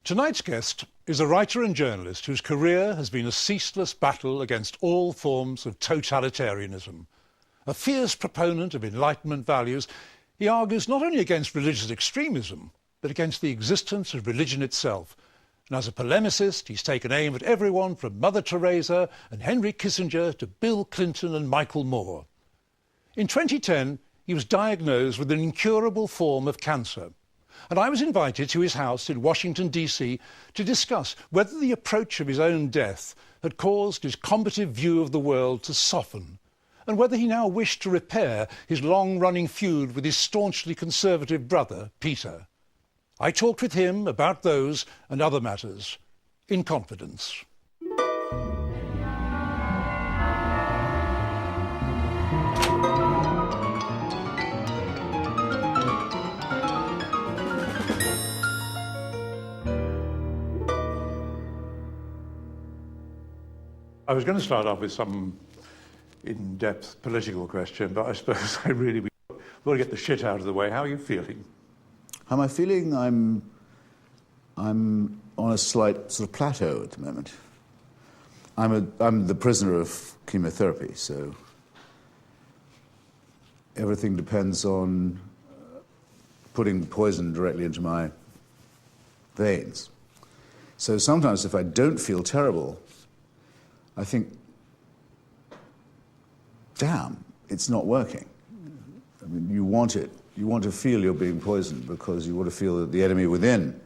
Tonight's guest is a writer and journalist whose career has been a ceaseless battle against all forms of totalitarianism. A fierce proponent of Enlightenment values, he argues not only against religious extremism, but against the existence of religion itself. And as a polemicist, he's taken aim at everyone from Mother Teresa and Henry Kissinger to Bill Clinton and Michael Moore. In 2010, he was diagnosed with an incurable form of cancer. And I was invited to his house in Washington, D.C. to discuss whether the approach of his own death had caused his combative view of the world to soften, and whether he now wished to repair his long-running feud with his staunchly conservative brother, Peter. I talked with him about those and other matters in confidence. I was going to start off with some in-depth political question, but I suppose I really want to get the shit out of the way. How are you feeling? How am I feeling? I'm on a slight sort of plateau at the moment. I'm the prisoner of chemotherapy, so everything depends on putting poison directly into my veins. So sometimes if I don't feel terrible, I think, damn, it's not working. I mean, you want it. You want to feel you're being poisoned because you want to feel that the enemy within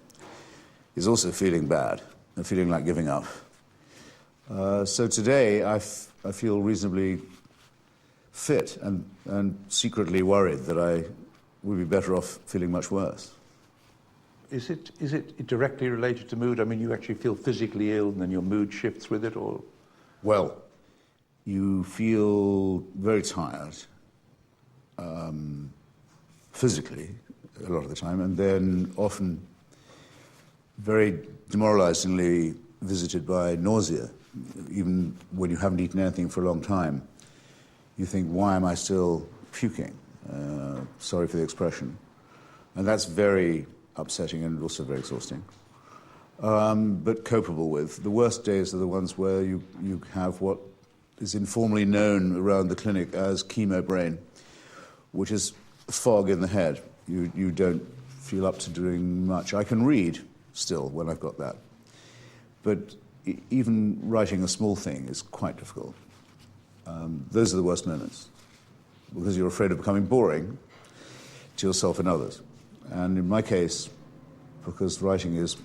is also feeling bad and feeling like giving up. So today I feel reasonably fit and secretly worried that I would be better off feeling much worse. Is it directly related to mood? I mean, you actually feel physically ill and then your mood shifts with it, or...? Well, you feel very tired, physically, a lot of the time, and then often very demoralizingly visited by nausea. Even when you haven't eaten anything for a long time, you think, why am I still puking? Sorry for the expression. And that's very upsetting and also very exhausting. But copable with. The worst days are the ones where you have what is informally known around the clinic as chemo brain, which is fog in the head. You don't feel up to doing much. I can read still when I've got that. But even writing a small thing is quite difficult. Those are the worst moments, because you're afraid of becoming boring to yourself and others. And in my case, because writing is,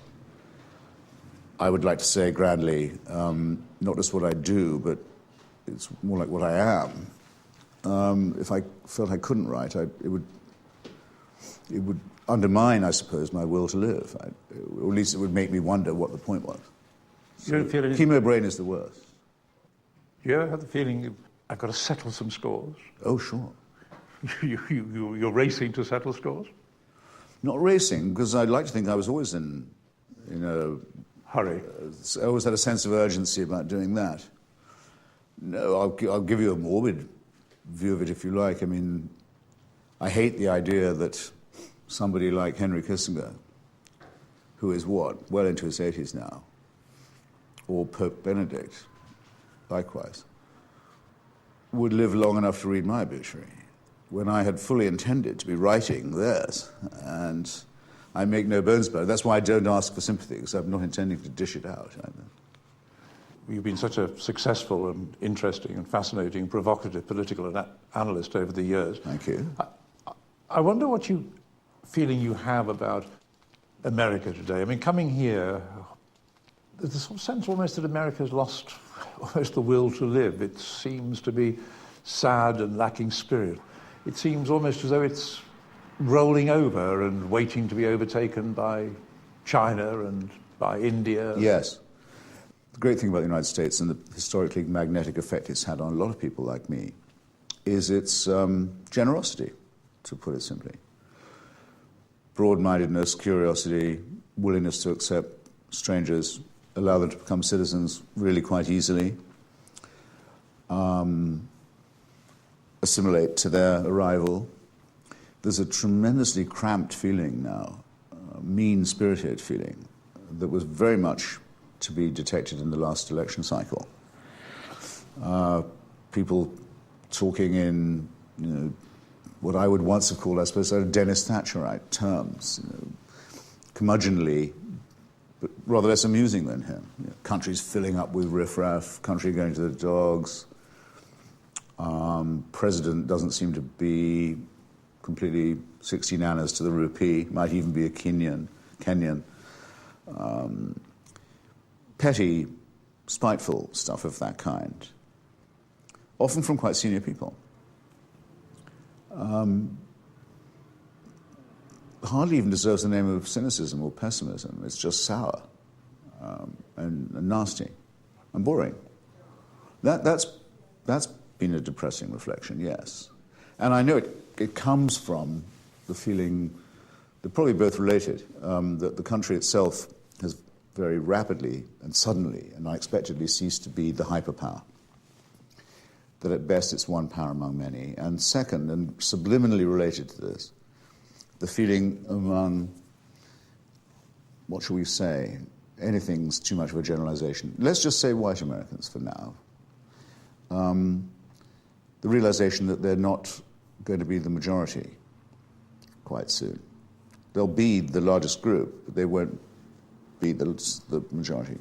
I would like to say grandly, not just what I do, but it's more like what I am. If I felt I couldn't write, it would undermine, I suppose, my will to live. Or at least it would make me wonder what the point was. You don't feel chemo brain is the worst. Do you ever have the feeling I've got to settle some scores? Oh, sure. You're racing to settle scores? Not racing, because I'd like to think I was always in a hurry. I always had a sense of urgency about doing that. No, I'll give you a morbid view of it if you like. I mean, I hate the idea that somebody like Henry Kissinger, who is what, well into his 80s now, or Pope Benedict, likewise, would live long enough to read my obituary, when I had fully intended to be writing theirs. And I make no bones about it. That's why I don't ask for sympathy, because I'm not intending to dish it out either. You've been such a successful and interesting and fascinating and provocative political analyst over the years. Thank you. I wonder what feeling you have about America today. I mean, coming here, there's a sort of sense almost that America's lost almost the will to live. It seems to be sad and lacking spirit. It seems almost as though it's rolling over and waiting to be overtaken by China and by India. Yes. The great thing about the United States and the historically magnetic effect it's had on a lot of people like me is its generosity, to put it simply. Broad-mindedness, curiosity, willingness to accept strangers, allow them to become citizens really quite easily, assimilate to their arrival. There's a tremendously cramped feeling now, mean-spirited feeling, that was very much to be detected in the last election cycle. People talking in, what I would once have called, I suppose, sort of Dennis Thatcherite terms, curmudgeonly, but rather less amusing than him. Countries filling up with riffraff, country going to the dogs. President doesn't seem to be completely 60 nanas to the rupee, might even be a Kenyan. Petty, spiteful stuff of that kind, often from quite senior people. Hardly even deserves the name of cynicism or pessimism. It's just sour and nasty and boring. That's been a depressing reflection, yes. And I know it comes from the feeling, they're probably both related, that the country itself has very rapidly and suddenly and unexpectedly ceased to be the hyperpower. That at best it's one power among many. And second, and subliminally related to this, the feeling among, what shall we say, anything's too much of a generalization. Let's just say white Americans for now. The realization that they're not going to be the majority quite soon. They'll be the largest group, but they won't be the majority.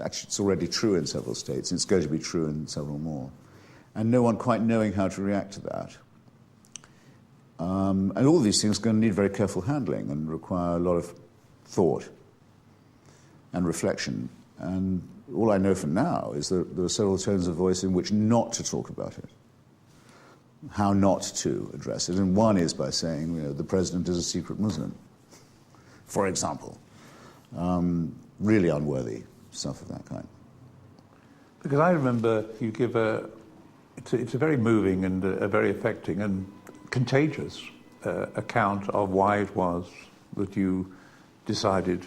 Actually, it's already true in several states, and it's going to be true in several more. And no one quite knowing how to react to that. And all these things are going to need very careful handling and require a lot of thought and reflection. And all I know for now is that there are several tones of voice in which not to talk about it, how not to address it. And one is by saying, the president is a secret Muslim, for example. Really unworthy stuff of that kind. Because I remember you give it's a very moving and a very affecting and contagious account of why it was that you decided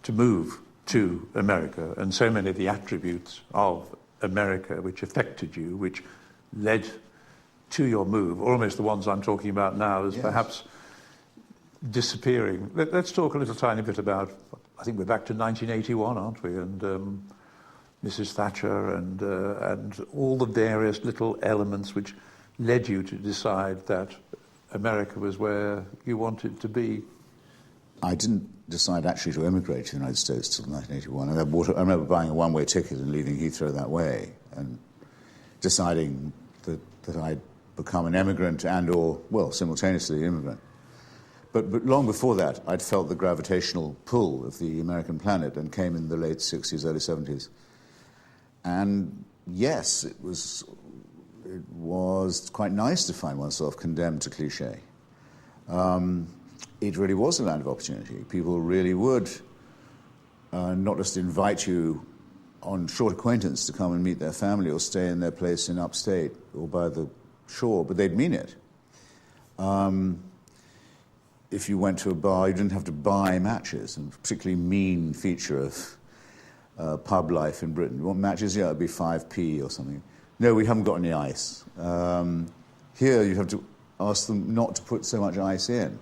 to move to America, and so many of the attributes of America which affected you, which led to your move, almost the ones I'm talking about now, as perhaps disappearing. Let's talk a little tiny bit about, I think we're back to 1981, aren't we? And Mrs. Thatcher and all the various little elements which led you to decide that America was where you wanted to be. I didn't decide actually to emigrate to the United States till 1981. I remember buying a one-way ticket and leaving Heathrow that way and deciding that I'd become an emigrant simultaneously immigrant. But long before that, I'd felt the gravitational pull of the American planet and came in the late 60s, early 70s. And yes, it was quite nice to find oneself condemned to cliché. It really was a land of opportunity. People really would not just invite you on short acquaintance to come and meet their family or stay in their place in upstate or by the shore, but they'd mean it. If you went to a bar, you didn't have to buy matches, and a particularly mean feature of pub life in Britain. You want matches? Yeah, it'd be 5p or something. No, we haven't got any ice. Here, you'd have to ask them not to put so much ice in.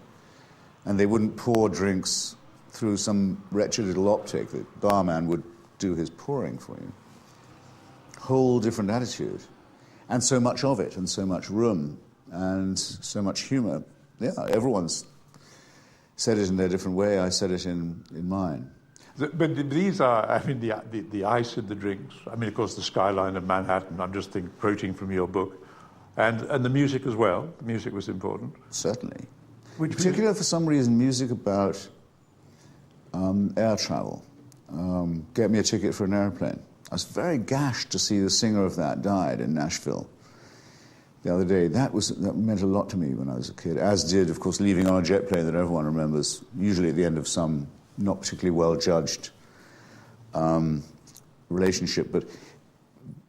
And they wouldn't pour drinks through some wretched little optic. The barman would do his pouring for you. Whole different attitude. And so much of it, and so much room, and so much humour. Yeah, everyone's said it in their different way. I said it in mine. But these are, the ice in the drinks. Of course, the skyline of Manhattan. I'm just quoting from your book. And the music as well. The music was important. Certainly. Particularly for some reason, music about air travel. Get me a ticket for an airplane. I was very gashed to see the singer of that died in Nashville the other day. That meant a lot to me when I was a kid, as did, of course, leaving on a jet plane that everyone remembers, usually at the end of some not particularly well-judged relationship. But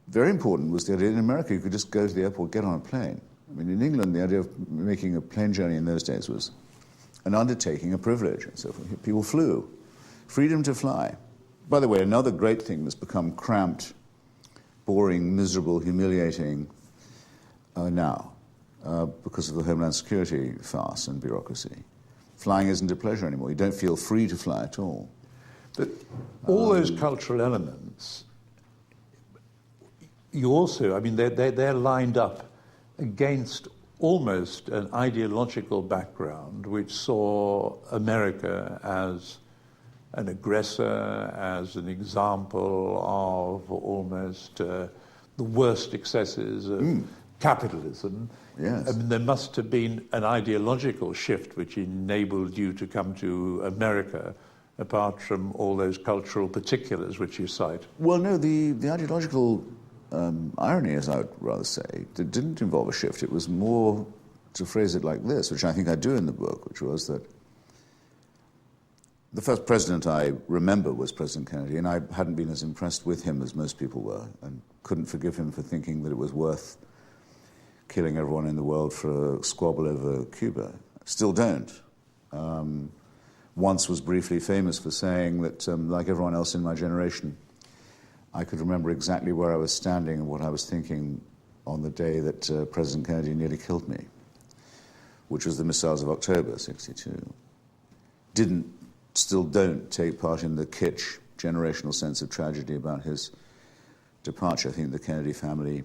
very important was the idea in America you could just go to the airport, get on a plane. In England, the idea of making a plane journey in those days was an undertaking, a privilege, and so forth. People flew. Freedom to fly. By the way, another great thing that's become cramped, boring, miserable, humiliating now because of the Homeland Security farce and bureaucracy. Flying isn't a pleasure anymore. You don't feel free to fly at all. But all those cultural elements, you also, I mean, they're lined up against almost an ideological background which saw America as an aggressor, as an example of almost the worst excesses of capitalism. Yes. I mean, there must have been an ideological shift which enabled you to come to America, apart from all those cultural particulars which you cite. Well, no, the ideological irony, as I would rather say, didn't involve a shift. It was more, to phrase it like this, which I think I do in the book, which was that the first president I remember was President Kennedy, and I hadn't been as impressed with him as most people were, and couldn't forgive him for thinking that it was worth killing everyone in the world for a squabble over Cuba. Still don't. Once was briefly famous for saying that, like everyone else in my generation, I could remember exactly where I was standing and what I was thinking on the day that President Kennedy nearly killed me, which was the missiles of October '62. Still don't take part in the kitsch generational sense of tragedy about his departure. I think the Kennedy family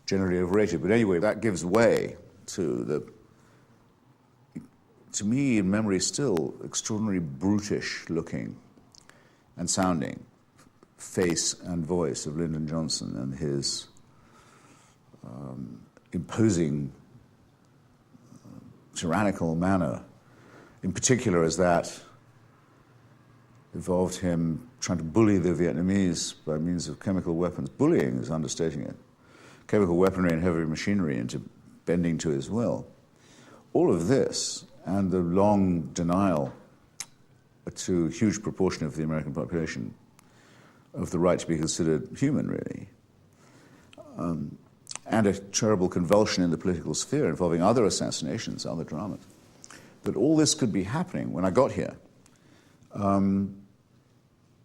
generally overrated. But anyway, that gives way to me, in memory still, extraordinarily brutish looking and sounding face and voice of Lyndon Johnson and his imposing, tyrannical manner, in particular as that involved him trying to bully the Vietnamese by means of chemical weapons. Bullying is understating it. Chemical weaponry and heavy machinery into bending to his will. All of this, and the long denial to a huge proportion of the American population of the right to be considered human, really, and a terrible convulsion in the political sphere involving other assassinations, other dramas, that all this could be happening when I got here,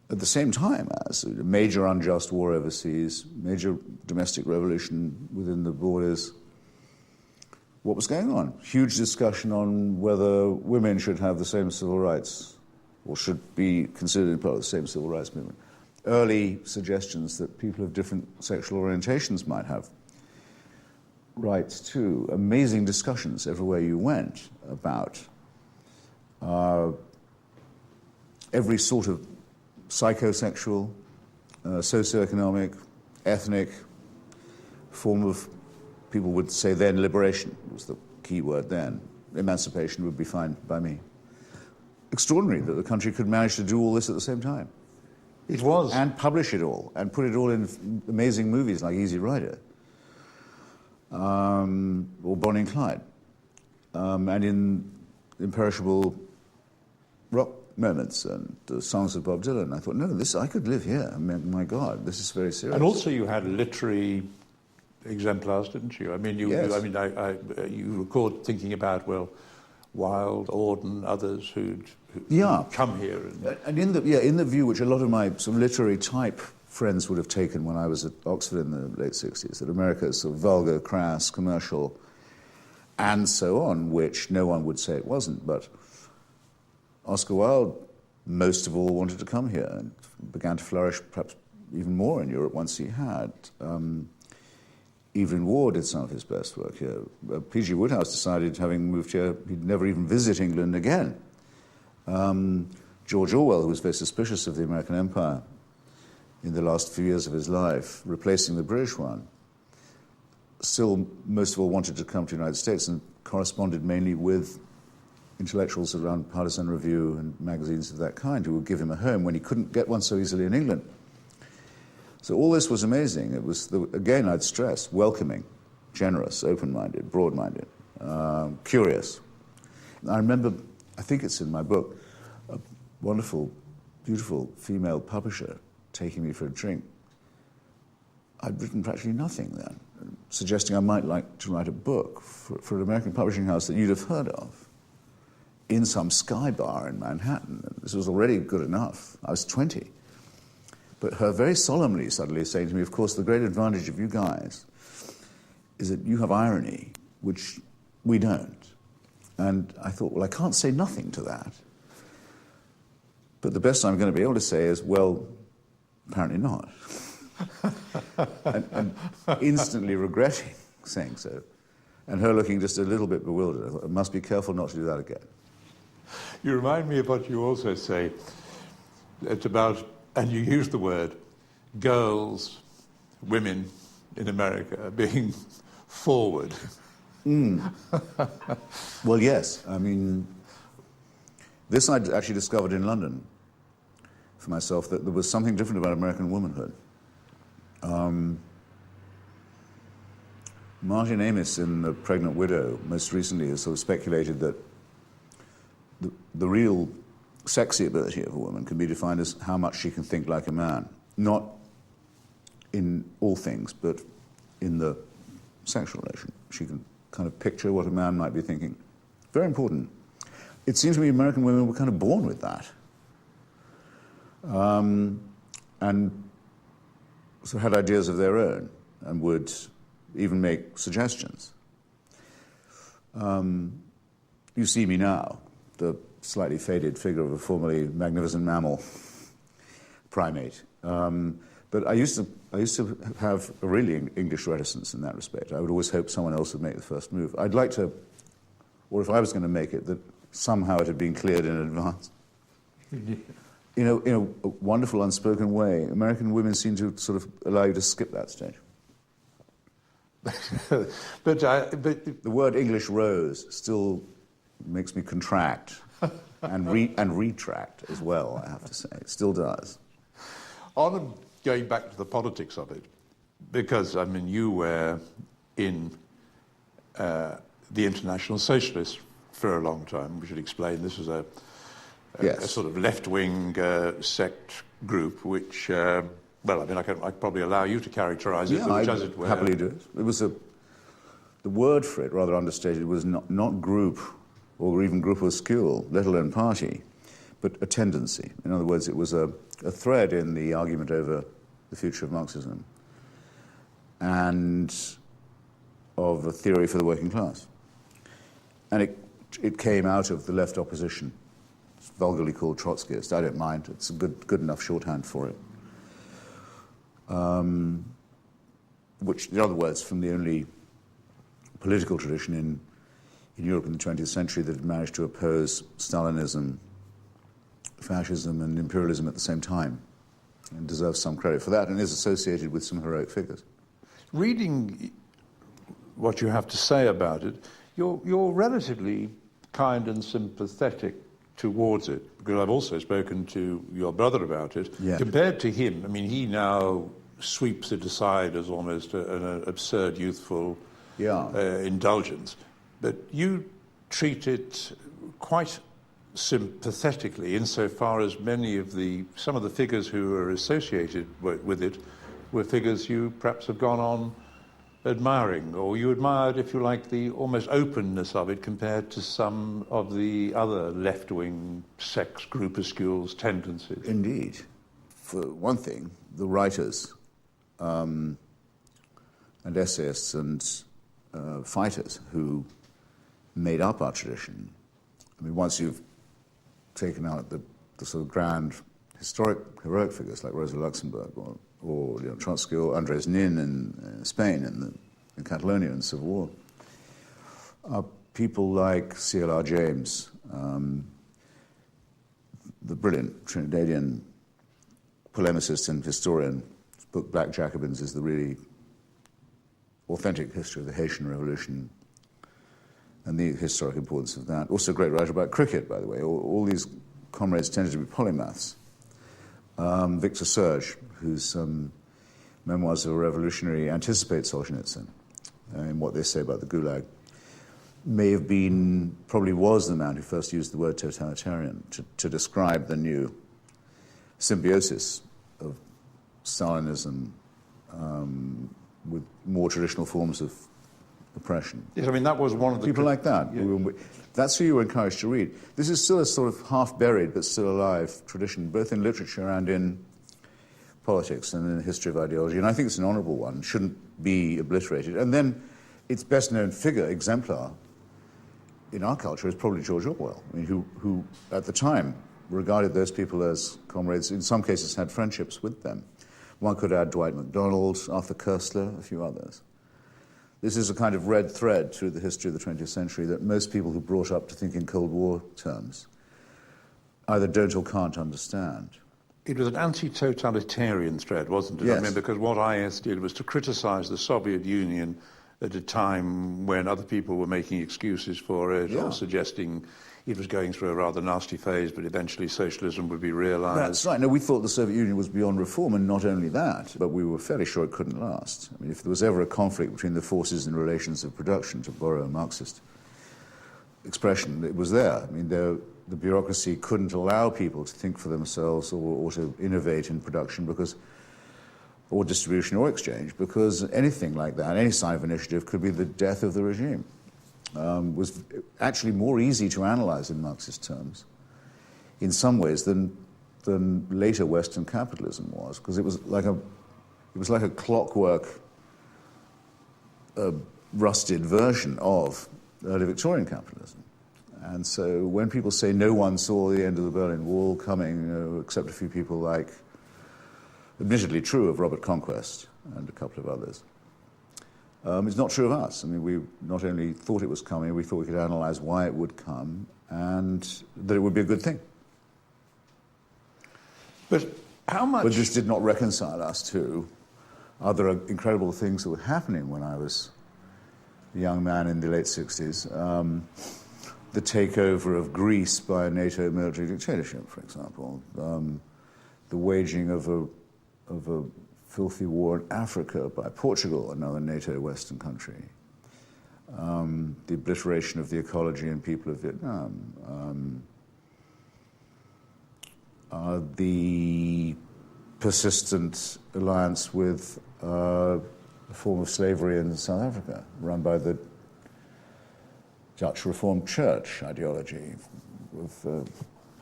at the same time as a major unjust war overseas, major domestic revolution within the borders. What was going on? Huge discussion on whether women should have the same civil rights or should be considered part of the same civil rights movement. Early suggestions that people of different sexual orientations might have rights too. Amazing discussions everywhere you went about every sort of psychosexual, socioeconomic, ethnic form of, people would say then, liberation was the key word then. Emancipation would be fine by me. Extraordinary that the country could manage to do all this at the same time. It was. And publish it all, and put it all in amazing movies like Easy Rider, or Bonnie and Clyde, and in imperishable rock moments and the songs of Bob Dylan. I thought, no, I could live here. I mean, my God, this is very serious. And also you had literary exemplars, didn't you? I mean, yes. You record thinking about, well, Wilde, Auden, others who'd come here. And in the view which a lot of my sort of literary type friends would have taken when I was at Oxford in the late 60s, that America is sort of vulgar, crass, commercial, and so on, which no one would say it wasn't. But Oscar Wilde, most of all, wanted to come here and began to flourish perhaps even more in Europe once he had. Evelyn Waugh did some of his best work here. P.G. Wodehouse decided, having moved here, he'd never even visit England again. George Orwell, who was very suspicious of the American empire in the last few years of his life, replacing the British one, still most of all wanted to come to the United States and corresponded mainly with intellectuals around Partisan Review and magazines of that kind who would give him a home when he couldn't get one so easily in England. So all this was amazing. It was, again, I'd stress, welcoming, generous, open-minded, broad-minded, curious. I remember, I think it's in my book, a wonderful, beautiful female publisher taking me for a drink. I'd written practically nothing then, suggesting I might like to write a book for an American publishing house that you'd have heard of in some Sky Bar in Manhattan. This was already good enough. I was 20. But her very solemnly suddenly saying to me, of course, the great advantage of you guys is that you have irony, which we don't. And I thought, well, I can't say nothing to that. But the best I'm going to be able to say is, well, apparently not. and instantly regretting saying so. And her looking just a little bit bewildered. I thought, I must be careful not to do that again. You remind me of what you also say. It's about, and you use the word, girls, women in America being forward. Well, yes. I mean, this I'd actually discovered in London for myself, that there was something different about American womanhood. Martin Amis in The Pregnant Widow most recently has sort of speculated that the real sexy ability of a woman can be defined as how much she can think like a man. Not in all things, but in the sexual relation. She can kind of picture what a man might be thinking. Very important. It seems to me American women were kind of born with that. And so had ideas of their own and would even make suggestions. You see me now, the slightly faded figure of a formerly magnificent mammal primate. But I used to have a really English reticence in that respect. I would always hope someone else would make the first move. I'd like to, or if I was going to make it, that somehow it had been cleared in advance. In a wonderful unspoken way, American women seem to sort of allow you to skip that stage. but the word English rose still makes me contract and retract as well, I have to say. It still does. On going back to the politics of it, because, I mean, you were in the International Socialists for a long time. We should explain this was a sort of left-wing sect group, which, well, I mean, I probably allow you to characterise it, which, as it were. Happily do it. It was the word for it, rather understated, was not group or even groupuscule, let alone party, but a tendency. In other words, it was a thread in the argument over the future of Marxism and of a theory for the working class. And it came out of the left opposition. It's vulgarly called Trotskyist. I don't mind. It's a good enough shorthand for it. Which, in other words, from the only political tradition in Europe in the 20th century that had managed to oppose Stalinism, fascism, and imperialism at the same time, and deserves some credit for that, and is associated with some heroic figures. Reading what you have to say about it, you're relatively kind and sympathetic towards it, because I've also spoken to your brother about it. Yeah. Compared to him, I mean, he now sweeps it aside as almost an absurd youthful indulgence. But you treat it quite sympathetically, insofar as some of the figures who are associated with it were figures you perhaps have gone on admiring, or you admired, if you like, the almost openness of it compared to some of the other left-wing sex groupuscules tendencies. Indeed. For one thing, the writers and essayists and fighters who made up our tradition, I mean, once you've taken out the sort of grand heroic figures like Rosa Luxemburg or Trotsky or Andres Nin in Spain in Catalonia in Civil War, people like C.L.R. James, the brilliant Trinidadian polemicist and historian. His book Black Jacobins is the really authentic history of the Haitian Revolution and the historic importance of that. Also a great writer about cricket, by the way. All these comrades tended to be polymaths. Victor Serge, whose Memoirs of a Revolutionary anticipate Solzhenitsyn in what they say about the Gulag, probably was the man who first used the word totalitarian to describe the new symbiosis of Stalinism with more traditional forms of oppression. Yes, I mean, that was one of the... People like that. Yeah. That's who you were encouraged to read. This is still a sort of half-buried but still alive tradition, both in literature and in politics and in the history of ideology, and I think it's an honourable one, shouldn't be obliterated. And then its best-known figure, exemplar, in our culture is probably George Orwell, I mean, who at the time regarded those people as comrades, in some cases had friendships with them. One could add Dwight MacDonald, Arthur Koestler, a few others. This is a kind of red thread through the history of the 20th century that most people who brought up to think in Cold War terms either don't or can't understand. It was an anti-totalitarian thread, wasn't it? Yes. I mean, because what IS did was to criticize the Soviet Union at a time when other people were making excuses for it, or suggesting it was going through a rather nasty phase, but eventually socialism would be realized. That's right. No, we thought the Soviet Union was beyond reform, and not only that, but we were fairly sure it couldn't last. I mean, if there was ever a conflict between the forces and relations of production, to borrow a Marxist expression, it was there. I mean, the bureaucracy couldn't allow people to think for themselves or to innovate in production because, or distribution or exchange, because anything like that, any sign of initiative, could be the death of the regime. Was actually more easy to analyze in Marxist terms, in some ways, than later Western capitalism was, because it was like a clockwork, rusted version of early Victorian capitalism. And so when people say no one saw the end of the Berlin Wall coming, except a few people like, admittedly true of Robert Conquest and a couple of others, it's not true of us. I mean, we not only thought it was coming, we thought we could analyze why it would come and that it would be a good thing. But how much... But this did not reconcile us to other incredible things that were happening when I was a young man in the late 60s. The takeover of Greece by a NATO military dictatorship, for example. The waging of a filthy war in Africa by Portugal, another NATO Western country. The obliteration of the ecology and people of Vietnam. The persistent alliance with a form of slavery in South Africa, run by the Dutch Reformed Church ideology of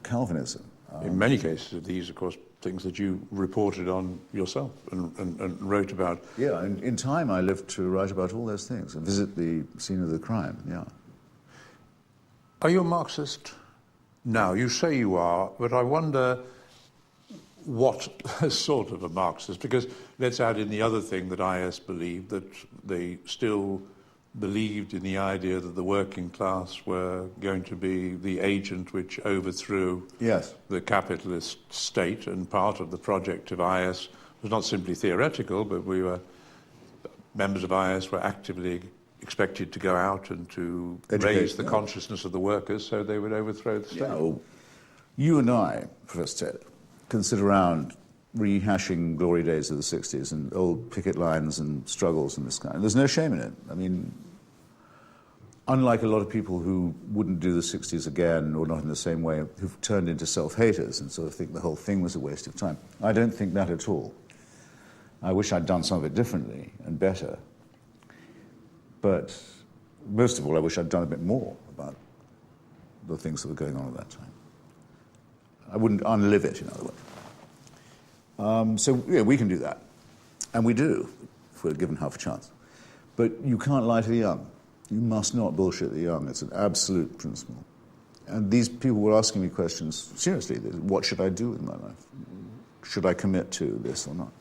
Calvinism. In many cases, these, of course, things that you reported on yourself and wrote about. Yeah, in time I lived to write about all those things and visit the scene of the crime, yeah. Are you a Marxist now? You say you are, but I wonder what sort of a Marxist, because let's add in the other thing that IS believed, that they still believed in the idea that the working class were going to be the agent which overthrew the capitalist state, and part of the project of IS was not simply theoretical, but members of IS were actively expected to go out and to raise the consciousness of the workers so they would overthrow the state. Yeah, well, you and I, Professor Taylor, can sit around rehashing glory days of the 60s and old picket lines and struggles and this kind. There's no shame in it. I mean, unlike a lot of people who wouldn't do the 60s again, or not in the same way, who've turned into self-haters and sort of think the whole thing was a waste of time, I don't think that at all. I wish I'd done some of it differently and better. But most of all, I wish I'd done a bit more about the things that were going on at that time. I wouldn't unlive it, in other words. So, yeah, we can do that. And we do, if we're given half a chance. But you can't lie to the young. You must not bullshit the young. It's an absolute principle. And these people were asking me questions, seriously, what should I do with my life? Should I commit to this or not?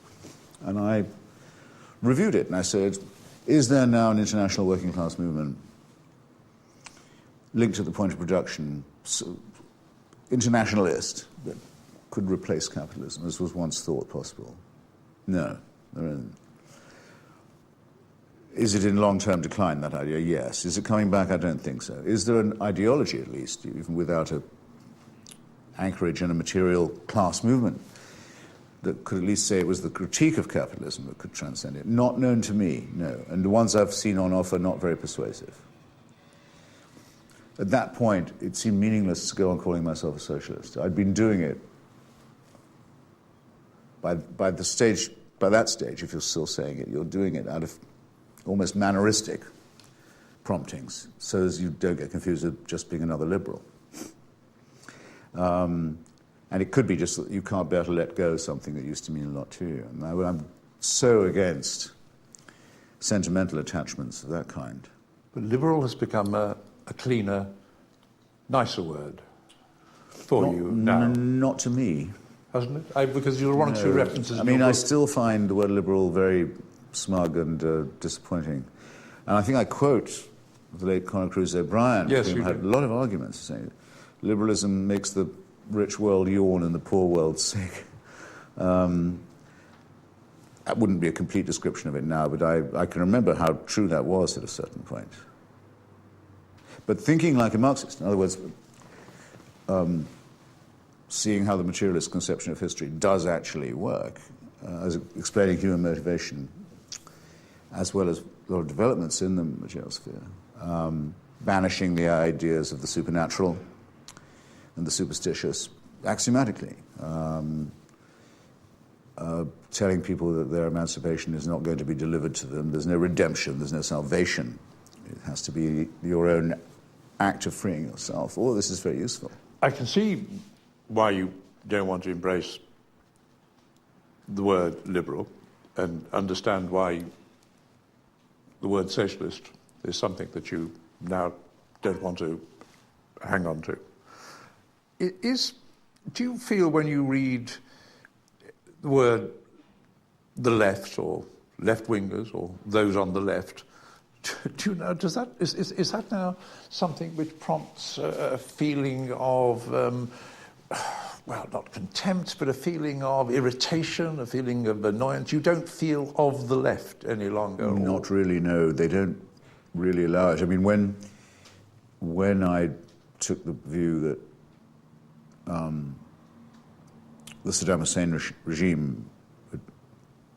And I reviewed it, and I said, is there now an international working class movement linked to the point of production, internationalist, that could replace capitalism, as was once thought possible? No, there isn't. Is it in long-term decline, that idea? Yes. Is it coming back? I don't think so. Is there an ideology, at least, even without an anchorage in a material class movement, that could at least say it was the critique of capitalism that could transcend it? Not known to me, no. And the ones I've seen on offer, not very persuasive. At that point, it seemed meaningless to go on calling myself a socialist. I'd been doing it by that stage, if you're still saying it, you're doing it out of almost manneristic promptings, so as you don't get confused with just being another liberal. And it could be just that you can't bear to let go of something that used to mean a lot to you. And I'm so against sentimental attachments of that kind. But liberal has become a cleaner, nicer word. for you now, not to me. hasn't it? Because there are one or two references. I mean, I still find the word liberal very smug and disappointing. And I think I quote the late Conor Cruise O'Brien, yes, who had a lot of arguments saying liberalism makes the rich world yawn and the poor world sick. That wouldn't be a complete description of it now, but I can remember how true that was at a certain point. But thinking like a Marxist, in other words, seeing how the materialist conception of history does actually work, as explaining human motivation, as well as a lot of developments in the material sphere, banishing the ideas of the supernatural and the superstitious axiomatically, telling people that their emancipation is not going to be delivered to them. There's no redemption, there's no salvation. It has to be your own act of freeing yourself. All this is very useful. I can see why you don't want to embrace the word liberal, and understand why the word socialist is something that you now don't want to hang on to. Do you feel when you read the word the left or left-wingers or those on the left, do you know, is that now something which prompts a feeling of, well, not contempt, but a feeling of irritation, a feeling of annoyance? You don't feel of the left any longer? Not really, no. They don't really allow it. I mean, when I took the view that the Saddam Hussein regime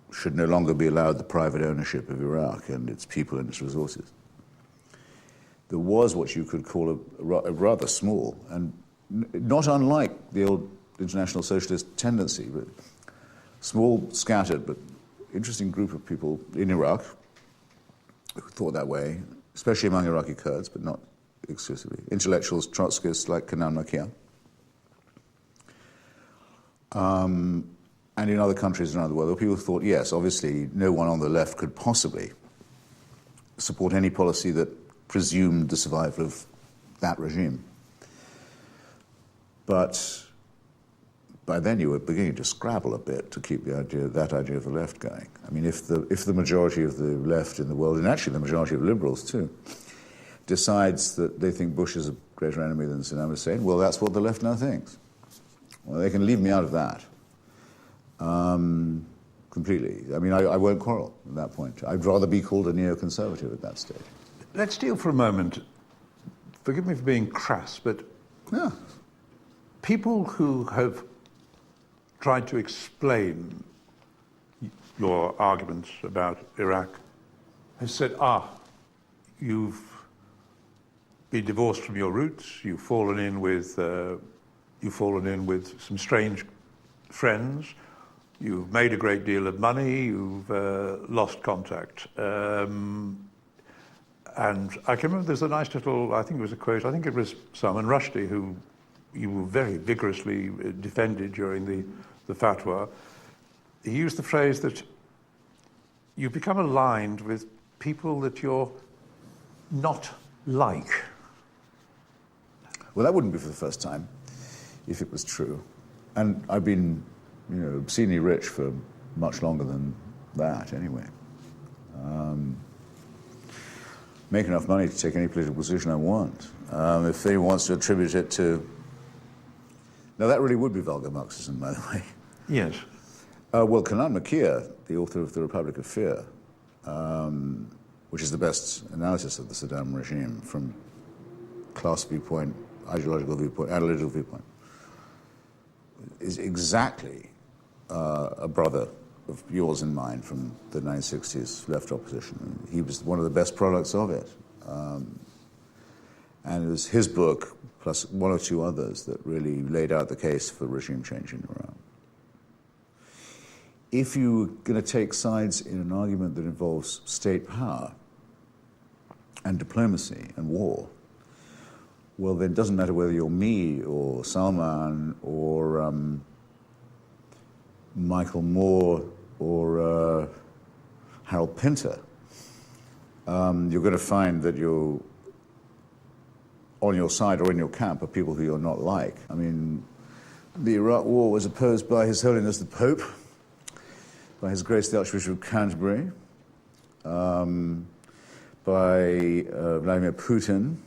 should no longer be allowed the private ownership of Iraq and its people and its resources, there was what you could call a rather small, and not unlike the old international socialist tendency, but small, scattered, but interesting group of people in Iraq who thought that way, especially among Iraqi Kurds, but not exclusively. Intellectuals, Trotskyists like Kenan Makia. And in other countries around the world, people thought, yes, obviously, no one on the left could possibly support any policy that presumed the survival of that regime. But by then you were beginning to scrabble a bit to keep that idea of the left going. I mean, if the majority of the left in the world, and actually the majority of liberals too, decides that they think Bush is a greater enemy than Saddam Hussein, well, that's what the left now thinks. Well, they can leave me out of that. Completely. I mean, I won't quarrel at that point. I'd rather be called a neoconservative at that stage. Let's deal for a moment, forgive me for being crass, but Yeah. people who have tried to explain your arguments about Iraq have said, you've been divorced from your roots, you've fallen in with some strange friends, you've made a great deal of money, you've lost contact. And I can remember there's a nice little, I think it was a quote, I think it was Salman Rushdie, who you were very vigorously defended during the fatwa. He used the phrase that you become aligned with people that you're not like. Well, that wouldn't be for the first time, if it was true. And I've been, obscenely rich for much longer than that, anyway. Make enough money to take any political position I want. If anyone wants to attribute it to... Now, that really would be vulgar Marxism, by the way. Yes. Well, Kenan Makia, the author of The Republic of Fear, which is the best analysis of the Saddam regime from class viewpoint, ideological viewpoint, analytical viewpoint, is exactly a brother of yours and mine from the 1960s left opposition. He was one of the best products of it. And it was his book, plus one or two others, that really laid out the case for regime change in Iran. If you're going to take sides in an argument that involves state power and diplomacy and war, well, then it doesn't matter whether you're me or Salman or Michael Moore or Harold Pinter. You're going to find that you're on your side or in your camp are people who you're not like. I mean, the Iraq War was opposed by His Holiness the Pope, by His Grace the Archbishop of Canterbury, by Vladimir Putin,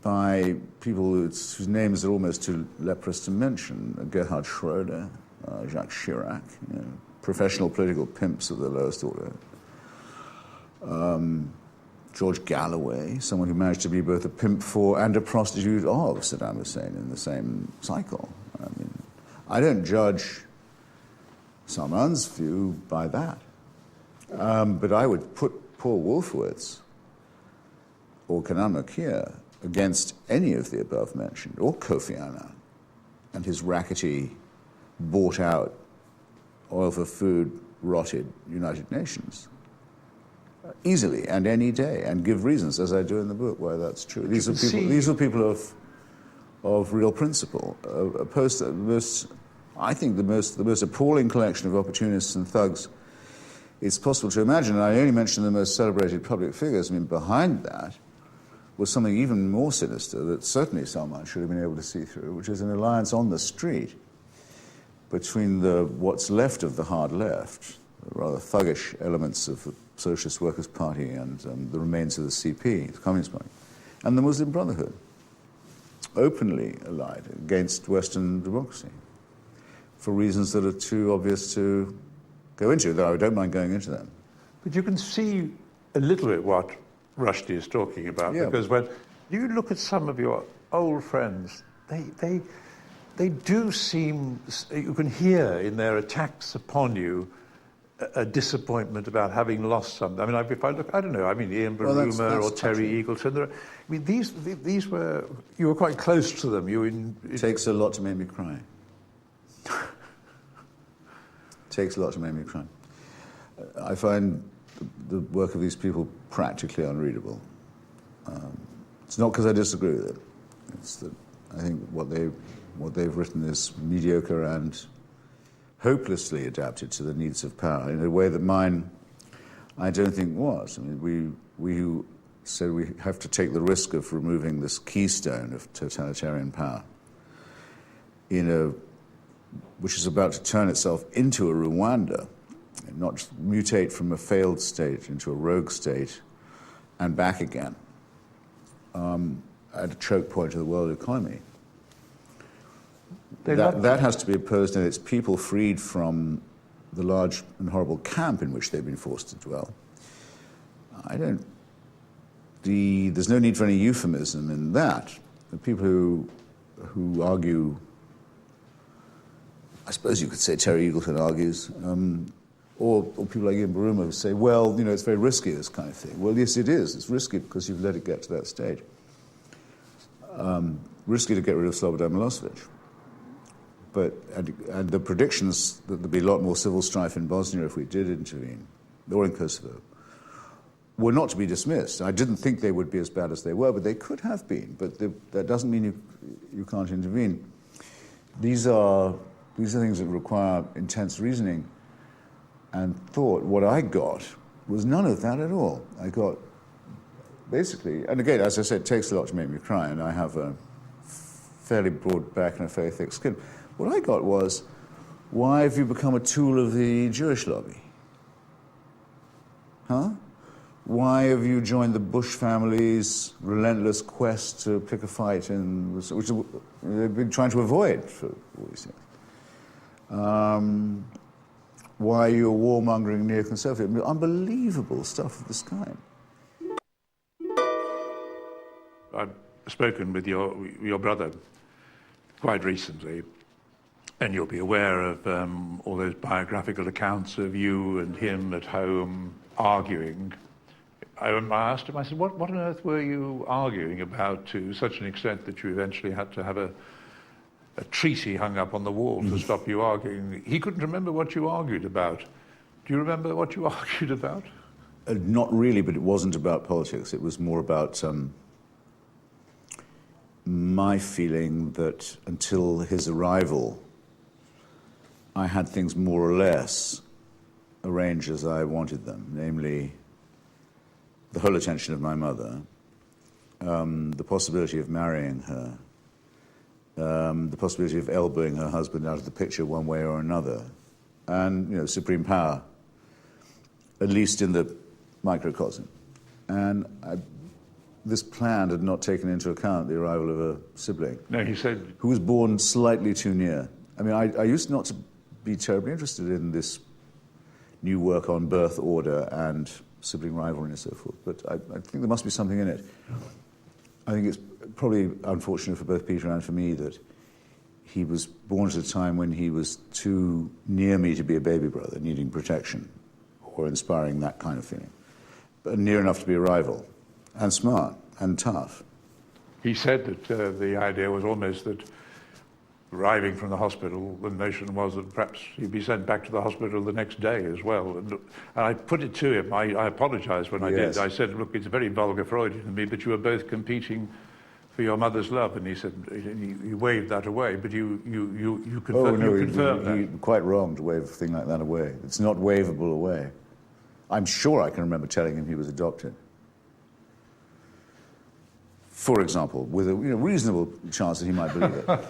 by people whose names are almost too leprous to mention, Gerhard Schroeder, Jacques Chirac, professional political pimps of the lowest order. George Galloway, someone who managed to be both a pimp for and a prostitute of Saddam Hussein in the same cycle. I mean, I don't judge Salman's view by that. But I would put Paul Wolfowitz or Kanan Mokir against any of the above mentioned, or Kofi Annan and his rackety, bought-out, oil-for-food, rotted United Nations. Easily and any day, and give reasons, as I do in the book, why that's true. These are people of real principle. Opposed to the most appalling collection of opportunists and thugs it's possible to imagine. And I only mention the most celebrated public figures. I mean, behind that was something even more sinister that certainly Salman should have been able to see through, which is an alliance on the street between what's left of the hard left, the rather thuggish elements of the Socialist Workers' Party and the remains of the CP, the Communist Party, and the Muslim Brotherhood, openly allied against Western democracy for reasons that are too obvious to go into, though I don't mind going into them. But you can see a little bit what Rushdie is talking about, because when you look at some of your old friends, they do seem, you can hear in their attacks upon you a disappointment about having lost something. I mean, if I look, I don't know, I mean, Ian Baruma or Terry Eagleton, I mean, these were, you were quite close to them. It takes a lot to make me cry. Takes a lot to make me cry. I find the work of these people practically unreadable. It's not because I disagree with it. It's that I think what they've written is mediocre and hopelessly adapted to the needs of power in a way that mine, I don't think was. I mean, we who said we have to take the risk of removing this keystone of totalitarian power which is about to turn itself into a Rwanda, and not just mutate from a failed state into a rogue state and back again at a choke point of the world economy. That has to be opposed, and it's people freed from the large and horrible camp in which they've been forced to dwell. There's no need for any euphemism in that. The people who argue, I suppose you could say Terry Eagleton argues, or people like Ian Baruma who say, well, it's very risky, this kind of thing. Well, yes, it is. It's risky because you've let it get to that stage. Risky to get rid of Slobodan Milosevic. And the predictions that there'd be a lot more civil strife in Bosnia if we did intervene, or in Kosovo, were not to be dismissed. I didn't think they would be as bad as they were, but they could have been. But that doesn't mean you can't intervene. These are things that require intense reasoning and thought. What I got was none of that at all. I got basically, and again, as I said, it takes a lot to make me cry, and I have a fairly broad back and a fairly thick skin. What I got was, why have you become a tool of the Jewish lobby? Huh? Why have you joined the Bush family's relentless quest to pick a fight, which they've been trying to avoid for all these years? Why are you a warmongering neoconservative? Unbelievable stuff of this kind. I've spoken with your brother quite recently, and you'll be aware of all those biographical accounts of you and him at home arguing. I asked him, I said, what on earth were you arguing about to such an extent that you eventually had to have a treaty hung up on the wall to stop you arguing? He couldn't remember what you argued about. Do you remember what you argued about? Not really, but it wasn't about politics. It was more about my feeling that until his arrival, I had things more or less arranged as I wanted them, namely the whole attention of my mother, the possibility of marrying her, the possibility of elbowing her husband out of the picture one way or another, and, supreme power, at least in the microcosm. And this plan had not taken into account the arrival of a sibling. No, he said... Who was born slightly too near. I mean, I used not to be terribly interested in this new work on birth order and sibling rivalry and so forth, but I think there must be something in it. I think it's probably unfortunate for both Peter and for me that he was born at a time when he was too near me to be a baby brother, needing protection or inspiring that kind of feeling, but near enough to be a rival, and smart and tough. He said that the idea was almost that arriving from the hospital, the notion was that perhaps he'd be sent back to the hospital the next day as well. And I put it to him, I apologised when I did. I said, look, it's very vulgar Freudian to me, but you were both competing for your mother's love. And he said, he waved that away, but you confirmed that. You're quite wrong to wave a thing like that away. It's not waveable away. I'm sure I can remember telling him he was adopted. For example, with a reasonable chance that he might believe it.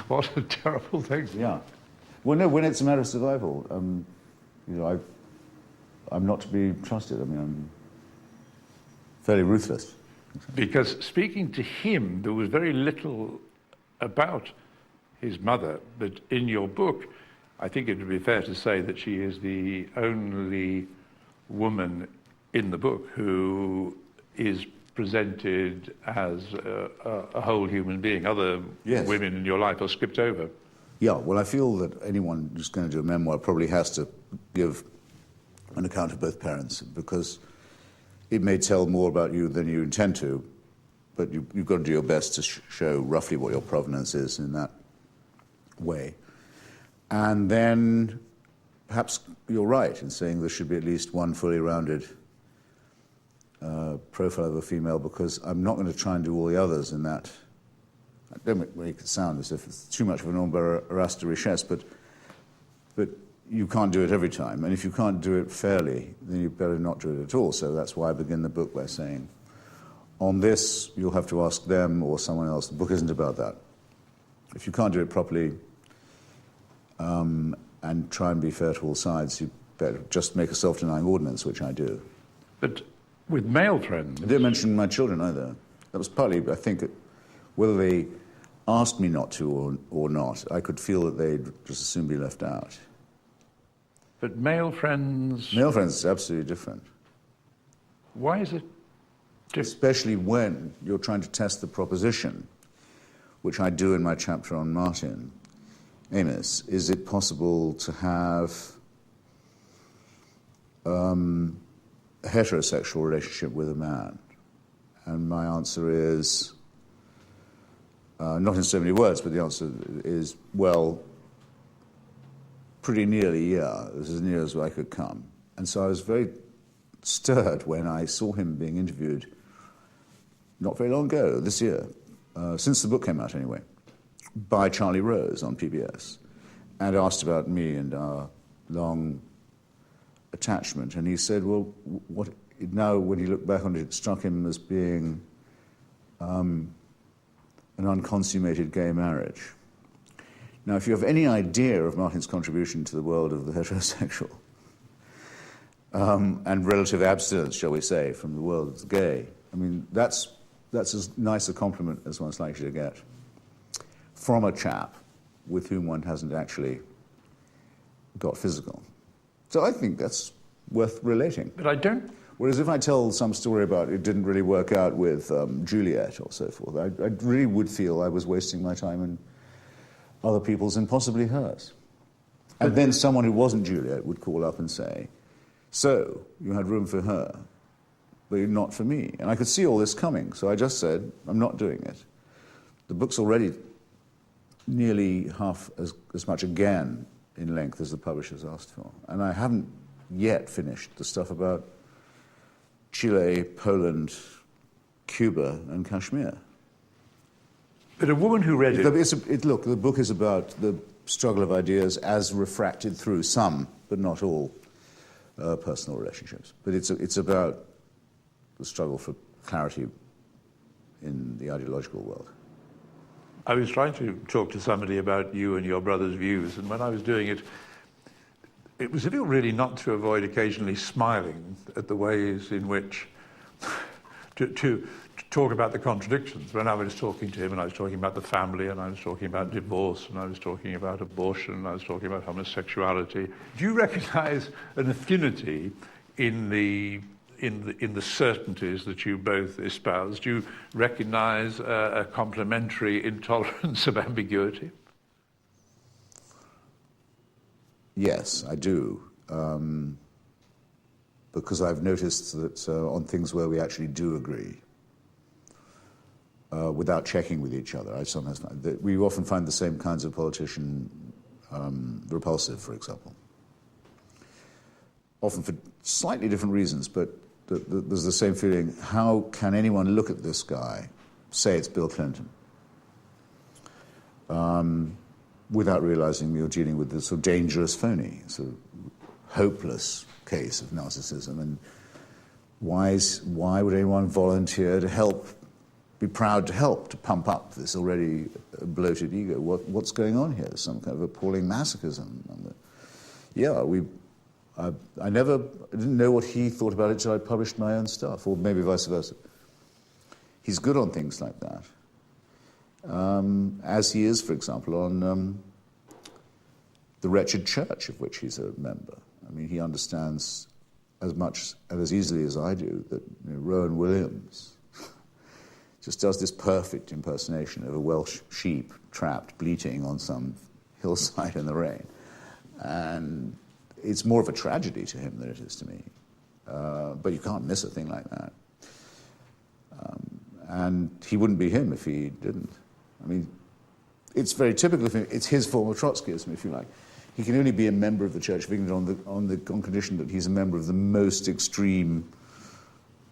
What a terrible thing. Yeah. Well, no, when it's a matter of survival, I'm not to be trusted. I mean, I'm fairly ruthless. Because speaking to him, there was very little about his mother, but in your book, I think it would be fair to say that she is the only woman in the book who is presented as a whole human being. Other women in your life are skipped over. Yeah, well, I feel that anyone who's going to do a memoir probably has to give an account of both parents, because it may tell more about you than you intend to, but you've got to do your best to show roughly what your provenance is in that way. And then perhaps you're right in saying there should be at least one fully rounded profile of a female, because I'm not going to try and do all the others in that. I don't make it sound as if it's too much of an embarrass de richesse, but you can't do it every time. And if you can't do it fairly, then you better not do it at all. So that's why I begin the book by saying, on this, you'll have to ask them or someone else. The book isn't about that. If you can't do it properly and try and be fair to all sides, you better just make a self-denying ordinance, which I do. But with male friends... I didn't mention my children either. That was partly, I think, whether they asked me not to or not, I could feel that they'd just as soon be left out. But male friends... Male friends is absolutely different. Why is it different? Especially when you're trying to test the proposition, which I do in my chapter on Martin Amis. Is it possible to have a heterosexual relationship with a man? And my answer is, not in so many words, but the answer is, well, pretty nearly, yeah, as near as I could come. And so I was very stirred when I saw him being interviewed not very long ago, this year, since the book came out anyway, by Charlie Rose on PBS, and asked about me and our long attachment. And he said, well, what now when he looked back on it, it struck him as being an unconsummated gay marriage. Now, if you have any idea of Martin's contribution to the world of the heterosexual and relative abstinence, shall we say, from the world of the gay, I mean, that's as nice a compliment as one's likely to get from a chap with whom one hasn't actually got physical. So I think that's worth relating. But I don't... Whereas if I tell some story about it didn't really work out with Juliet or so forth, I really would feel I was wasting my time and other people's and possibly hers. And then someone who wasn't Juliet would call up and say, so, you had room for her, but not for me. And I could see all this coming, so I just said, I'm not doing it. The book's already nearly half as much again in length as the publishers asked for. And I haven't yet finished the stuff about Chile, Poland, Cuba, and Kashmir. But a woman who read it... Look, the book is about the struggle of ideas as refracted through some, but not all, personal relationships. But it's about the struggle for clarity in the ideological world. I was trying to talk to somebody about you and your brother's views, and when I was doing it, it was difficult really not to avoid occasionally smiling at the ways in which to talk about the contradictions. When I was talking to him, and I was talking about the family, and I was talking about divorce, and I was talking about abortion, and I was talking about homosexuality. Do you recognize an affinity in the certainties that you both espouse? Do you recognize a complementary intolerance of ambiguity? Yes, I do. Because I've noticed that on things where we actually do agree, without checking with each other, I sometimes find that we often find the same kinds of politician repulsive, for example. Often for slightly different reasons, but there's the same feeling. How can anyone look at this guy, say it's Bill Clinton, without realizing you're dealing with this sort of dangerous phony, sort of hopeless case of narcissism? And why would anyone volunteer to help, be proud to help, to pump up this already bloated ego? What's going on here? Some kind of appalling masochism. I didn't know what he thought about it until I published my own stuff, or maybe vice versa. He's good on things like that. As he is, for example, on the wretched church of which he's a member. I mean, he understands as much and as easily as I do that Rowan Williams just does this perfect impersonation of a Welsh sheep trapped, bleating on some hillside in the rain. And it's more of a tragedy to him than it is to me. But you can't miss a thing like that. And he wouldn't be him if he didn't. I mean, it's very typical of him. It's his form of Trotskyism, if you like. He can only be a member of the Church of England on condition that he's a member of the most extreme,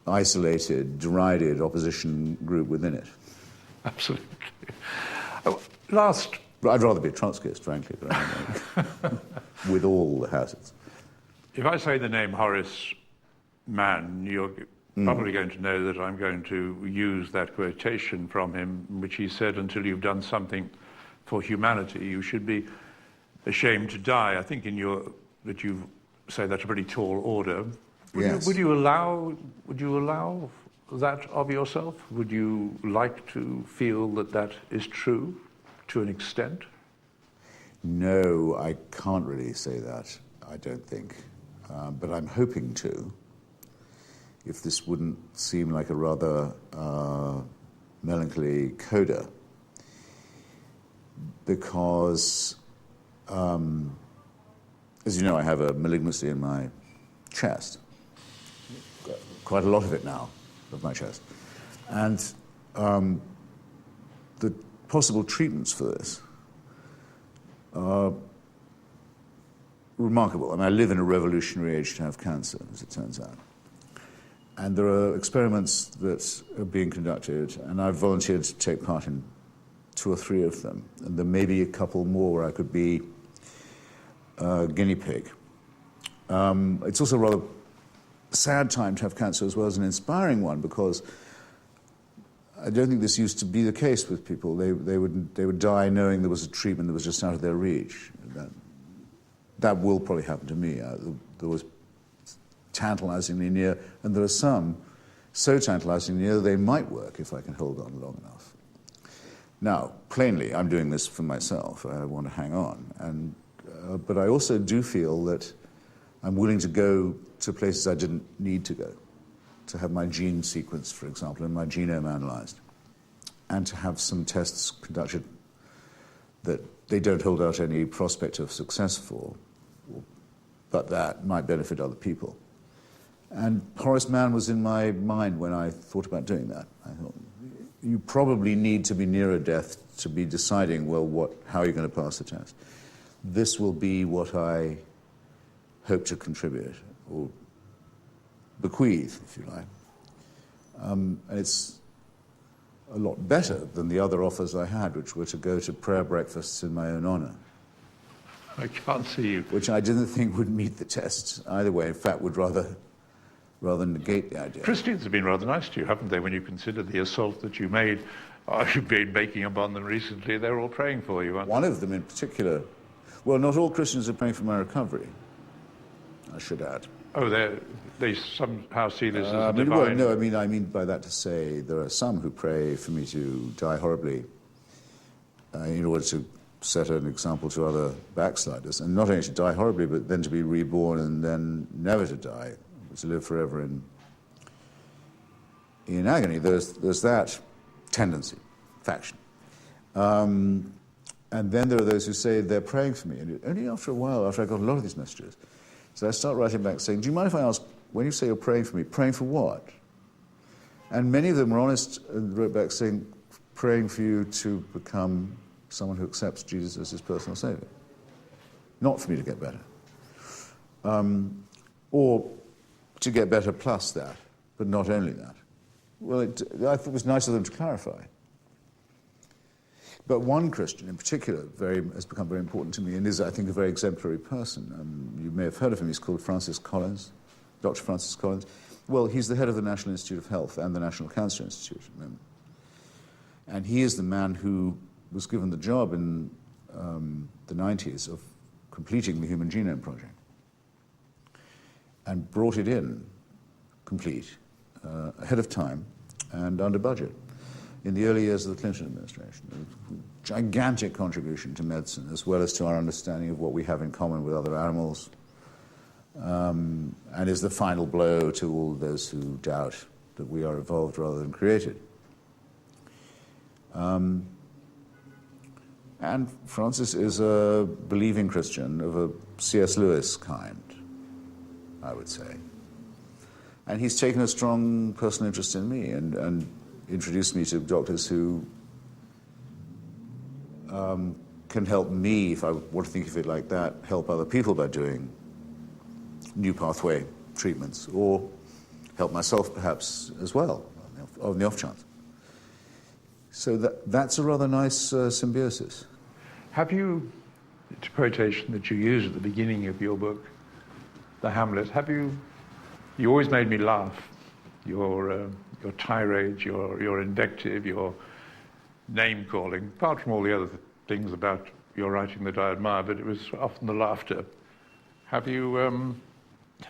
isolated, derided opposition group within it. Absolutely. But I'd rather be a Trotskyist, frankly, with all the hazards. If I say the name Horace Mann, you're probably going to know that I'm going to use that quotation from him, which he said, "Until you've done something for humanity, you should be ashamed to die." I think that you say that's a pretty tall order. Would you allow that of yourself? Would you like to feel that is true to an extent? No, I can't really say that, I don't think. But I'm hoping to, if this wouldn't seem like a rather melancholy coda. Because, as you know, I have a malignancy in my chest. Quite a lot of it now, of my chest. And the possible treatments for this are remarkable. I mean, I live in a revolutionary age to have cancer, as it turns out. And there are experiments that are being conducted, and I've volunteered to take part in 2 or 3 of them. And there may be a couple more where I could be a guinea pig. It's also a rather sad time to have cancer as well as an inspiring one, because I don't think this used to be the case with people. They would die knowing there was a treatment that was just out of their reach. That will probably happen to me. There was tantalizingly near, and there are some so tantalizingly near they might work if I can hold on long enough. Now, plainly, I'm doing this for myself. I want to hang on. But I also do feel that I'm willing to go to places I didn't need to go, to have my gene sequenced, for example, and my genome analyzed, and to have some tests conducted that they don't hold out any prospect of success for, but that might benefit other people. And Horace Mann was in my mind when I thought about doing that. I thought, you probably need to be nearer death to be deciding, well, how are you going to pass the test? This will be what I hope to contribute, or bequeath, if you like. And it's a lot better than the other offers I had, which were to go to prayer breakfasts in my own honor. I can't see you. Which I didn't think would meet the test either way. In fact, would rather rather than negate the idea. Christians have been rather nice to you, haven't they, when you consider the assault that you made? You've been making upon them recently. They're all praying for you, aren't they? One of them in particular, well, not all Christians are praying for my recovery, I should add. Oh, they somehow see this as a Well, divine... no, I mean by that to say there are some who pray for me to die horribly in order to set an example to other backsliders, and not only to die horribly, but then to be reborn and then never to die, to live forever in agony. There's that tendency, faction. And then there are those who say they're praying for me, and only after a while, after I got a lot of these messages, so I start writing back saying, do you mind if I ask, when you say you're praying for me, praying for what? And many of them were honest and wrote back saying, praying for you to become someone who accepts Jesus as his personal saviour. Not for me to get better. Or to get better plus that, but not only that. Well, I thought it was nice of them to clarify. But one Christian in particular has become very important to me and is, I think, a very exemplary person. You may have heard of him. He's called Francis Collins, Dr. Francis Collins. Well, he's the head of the National Institute of Health and the National Cancer Institute at the moment. And he is the man who was given the job in the 90s of completing the Human Genome Project and brought it in complete, ahead of time and under budget in the early years of the Clinton administration. A gigantic contribution to medicine as well as to our understanding of what we have in common with other animals, and is the final blow to all those who doubt that we are evolved rather than created. And Francis is a believing Christian of a C.S. Lewis kind, I would say. And he's taken a strong personal interest in me and introduced me to doctors who can help me, if I want to think of it like that, help other people by doing new pathway treatments, or help myself perhaps as well, on the off chance. So that's a rather nice symbiosis. Have you, it's a quotation that you use at the beginning of your book, The Hamlet, you always made me laugh. Your tirade, your invective, your name-calling, apart from all the other things about your writing that I admire, but it was often the laughter. Have you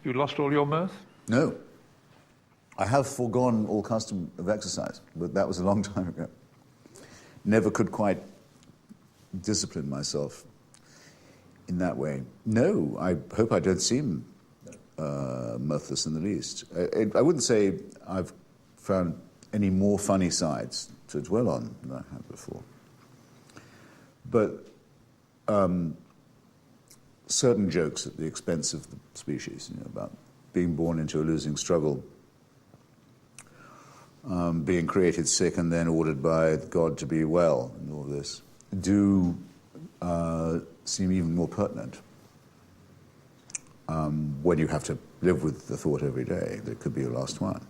lost all your mirth? No. I have foregone all custom of exercise, but that was a long time ago. Never could quite discipline myself in that way. No, I hope I don't seem mirthless in the least. I wouldn't say I've found any more funny sides to dwell on than I have before. But certain jokes at the expense of the species, about being born into a losing struggle, being created sick and then ordered by God to be well, and all this, do seem even more pertinent when you have to live with the thought every day that it could be your last one.